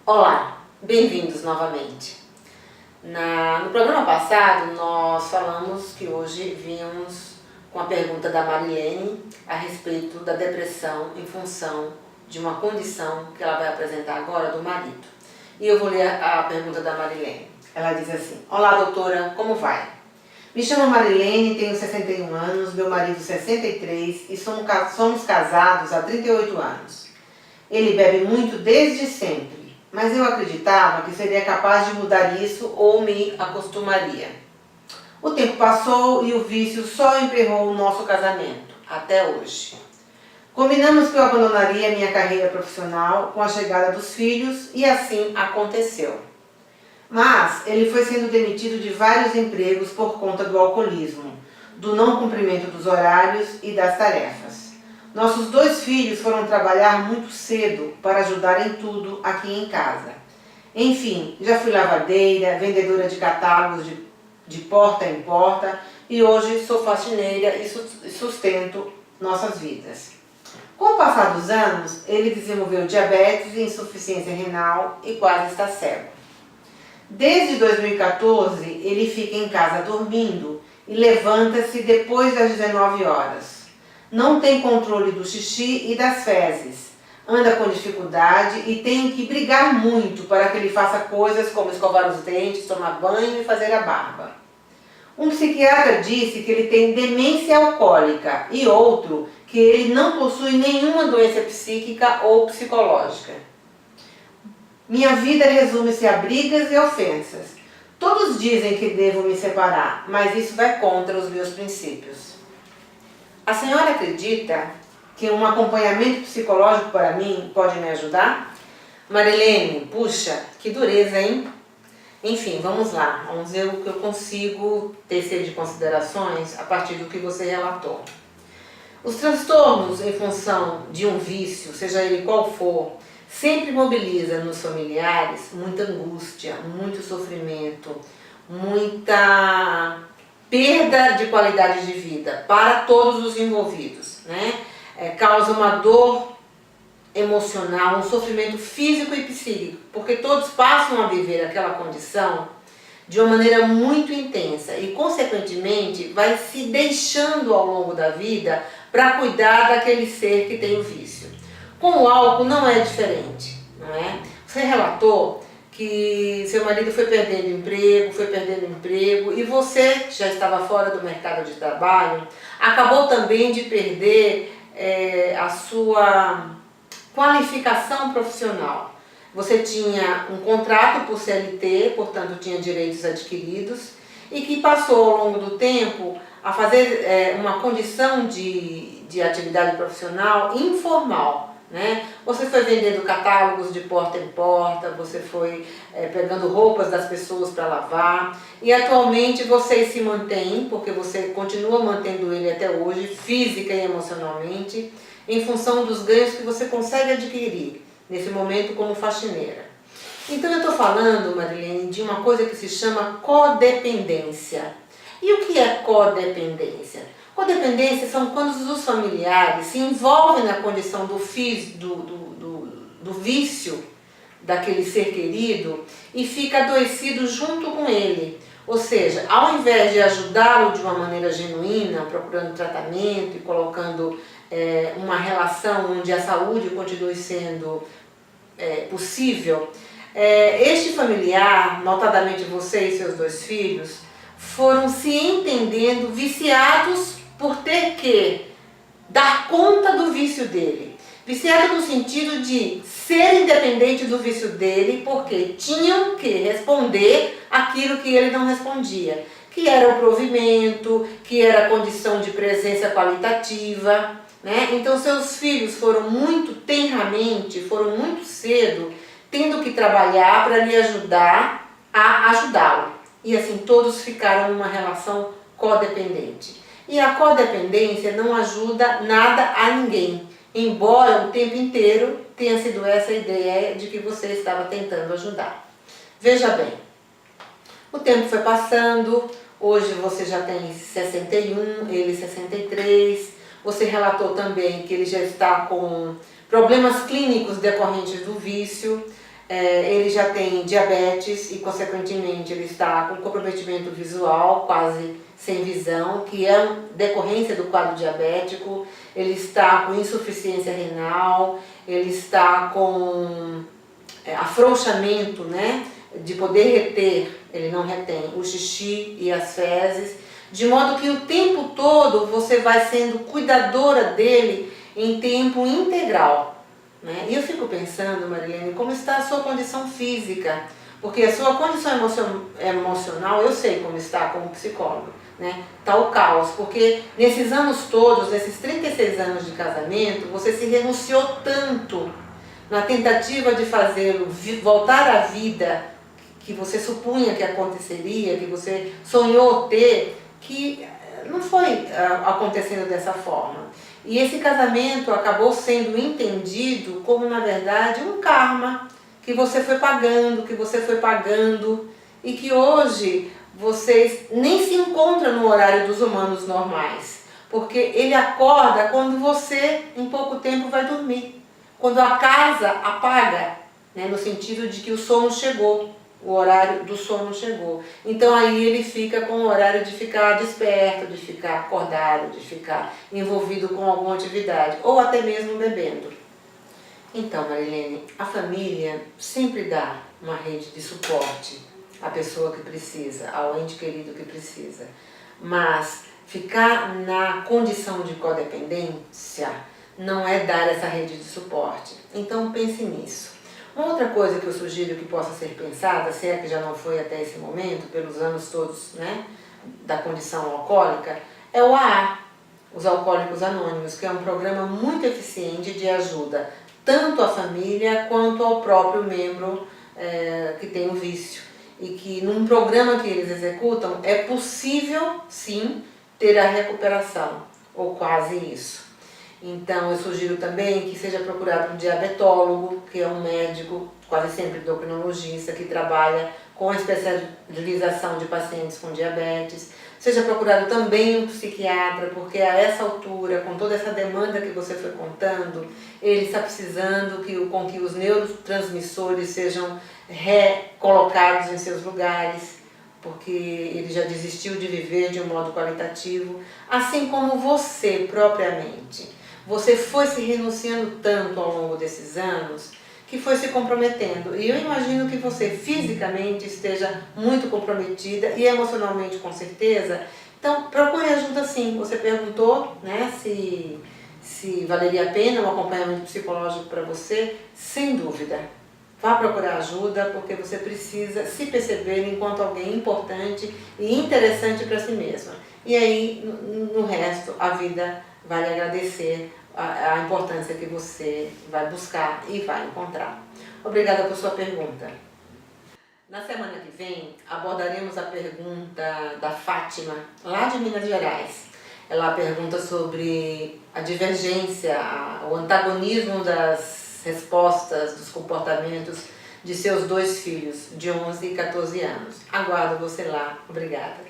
Olá, bem-vindos novamente. No programa passado nós falamos que hoje vínhamos com a pergunta da Marilene a respeito da depressão em função de uma condição que ela vai apresentar agora do marido. E eu vou ler a pergunta da Marilene. Ela diz assim: Olá doutora, como vai? Me chamo Marilene, tenho 61 anos, meu marido 63 e somos casados há 38 anos. Ele bebe muito desde sempre, mas eu acreditava que seria capaz de mudar isso ou me acostumaria. O tempo passou e o vício só emperrou o nosso casamento, até hoje. Combinamos que eu abandonaria minha carreira profissional com a chegada dos filhos e assim aconteceu. Mas ele foi sendo demitido de vários empregos por conta do alcoolismo, do não cumprimento dos horários e das tarefas. Nossos 2 filhos foram trabalhar muito cedo para ajudar em tudo aqui em casa. Enfim, já fui lavadeira, vendedora de catálogos de porta em porta e hoje sou faxineira e sustento nossas vidas. Com o passar dos anos, ele desenvolveu diabetes e insuficiência renal e quase está cego. Desde 2014, ele fica em casa dormindo e levanta-se depois das 19 horas. Não tem controle do xixi e das fezes. Anda com dificuldade e tem que brigar muito para que ele faça coisas como escovar os dentes, tomar banho e fazer a barba. Um psiquiatra disse que ele tem demência alcoólica e outro que ele não possui nenhuma doença psíquica ou psicológica. Minha vida resume-se a brigas e ofensas. Todos dizem que devo me separar, mas isso vai contra os meus princípios. A senhora acredita que um acompanhamento psicológico para mim pode me ajudar? Marilene, puxa, que dureza, hein? Enfim, vamos lá. Vamos ver o que eu consigo tecer de considerações a partir do que você relatou. Os transtornos em função de um vício, seja ele qual for, sempre mobiliza nos familiares muita angústia, muito sofrimento, muita perda de qualidade de vida para todos os envolvidos, né? Causa uma dor emocional, um sofrimento físico e psíquico, porque todos passam a viver aquela condição de uma maneira muito intensa e, consequentemente, vai se deixando ao longo da vida para cuidar daquele ser que tem o vício. Com o álcool não é diferente, não é? Você relatou que seu marido foi perdendo emprego e você, que já estava fora do mercado de trabalho, acabou também de perder a sua qualificação profissional. Você tinha um contrato por CLT, portanto tinha direitos adquiridos, e que passou ao longo do tempo a fazer uma condição de atividade profissional informal. Né? Você foi vendendo catálogos de porta em porta, você foi pegando roupas das pessoas para lavar e atualmente vocês se mantêm, porque você continua mantendo ele até hoje, física e emocionalmente, em função dos ganhos que você consegue adquirir nesse momento como faxineira. Então eu estou falando, Marilene, de uma coisa que se chama codependência. E o que é codependência? Codependência são quando os familiares se envolvem na condição do vício daquele ser querido e fica adoecido junto com ele. Ou seja, ao invés de ajudá-lo de uma maneira genuína, procurando tratamento e colocando uma relação onde a saúde continue sendo possível, este familiar, notadamente você e seus 2 filhos, foram se entendendo viciados por ter que dar conta do vício dele. Viciado no sentido de ser independente do vício dele, porque tinham que responder aquilo que ele não respondia, que era o provimento, que era a condição de presença qualitativa, né? Então seus filhos foram muito tenramente, foram muito cedo, tendo que trabalhar para lhe ajudar a ajudá-lo. E assim todos ficaram numa relação codependente. E a codependência não ajuda nada a ninguém, embora o tempo inteiro tenha sido essa a ideia de que você estava tentando ajudar. Veja bem, o tempo foi passando, hoje você já tem 61, ele 63, você relatou também que ele já está com problemas clínicos decorrentes do vício, Ele já tem diabetes e, consequentemente, ele está com comprometimento visual, quase sem visão, que é decorrência do quadro diabético. Ele está com insuficiência renal, ele está com afrouxamento, né, de poder reter, ele não retém o xixi e as fezes, de modo que o tempo todo você vai sendo cuidadora dele em tempo integral. Né? E eu fico pensando, Marilene, como está a sua condição física, porque a sua condição emocional, eu sei como está como psicólogo, né? Está o caos, porque nesses anos todos, nesses 36 anos de casamento, você se renunciou tanto na tentativa de fazê-lo voltar à vida que você supunha que aconteceria, que você sonhou ter, que não foi acontecendo dessa forma. E esse casamento acabou sendo entendido como, na verdade, um karma que você foi pagando e que hoje vocês nem se encontram no horário dos humanos normais, porque ele acorda quando você, em pouco tempo, vai dormir. Quando a casa apaga, né, no sentido de que o sono chegou, o horário do sono chegou. Então aí ele fica com o horário de ficar desperto, de ficar acordado, de ficar envolvido com alguma atividade, ou até mesmo bebendo. Então, Marilene, a família sempre dá uma rede de suporte à pessoa que precisa, ao ente querido que precisa. Mas ficar na condição de codependência não é dar essa rede de suporte. Então pense nisso. Uma outra coisa que eu sugiro que possa ser pensada, se é que já não foi até esse momento, pelos anos todos, né, da condição alcoólica, é o AA, os Alcoólicos Anônimos, que é um programa muito eficiente de ajuda tanto à família quanto ao próprio membro que tem o vício. E que num programa que eles executam é possível, sim, ter a recuperação, ou quase isso. Então eu sugiro também que seja procurado um diabetólogo, que é um médico, quase sempre endocrinologista, que trabalha com a especialização de pacientes com diabetes. Seja procurado também um psiquiatra, porque a essa altura, com toda essa demanda que você foi contando, ele está precisando com que os neurotransmissores sejam recolocados em seus lugares, porque ele já desistiu de viver de um modo qualitativo, assim como você propriamente. Você foi se renunciando tanto ao longo desses anos que foi se comprometendo. E eu imagino que você fisicamente esteja muito comprometida e emocionalmente com certeza. Então procure ajuda sim. Você perguntou, né, se valeria a pena um acompanhamento psicológico para você. Sem dúvida. Vá procurar ajuda porque você precisa se perceber enquanto alguém importante e interessante para si mesma. E aí, no resto, a vida vai lhe agradecer a importância que você vai buscar e vai encontrar. Obrigada por sua pergunta. Na semana que vem, abordaremos a pergunta da Fátima, lá de Minas Gerais. Ela pergunta sobre a divergência, o antagonismo das respostas, dos comportamentos de seus dois filhos, de 11 e 14 anos. Aguardo você lá. Obrigada.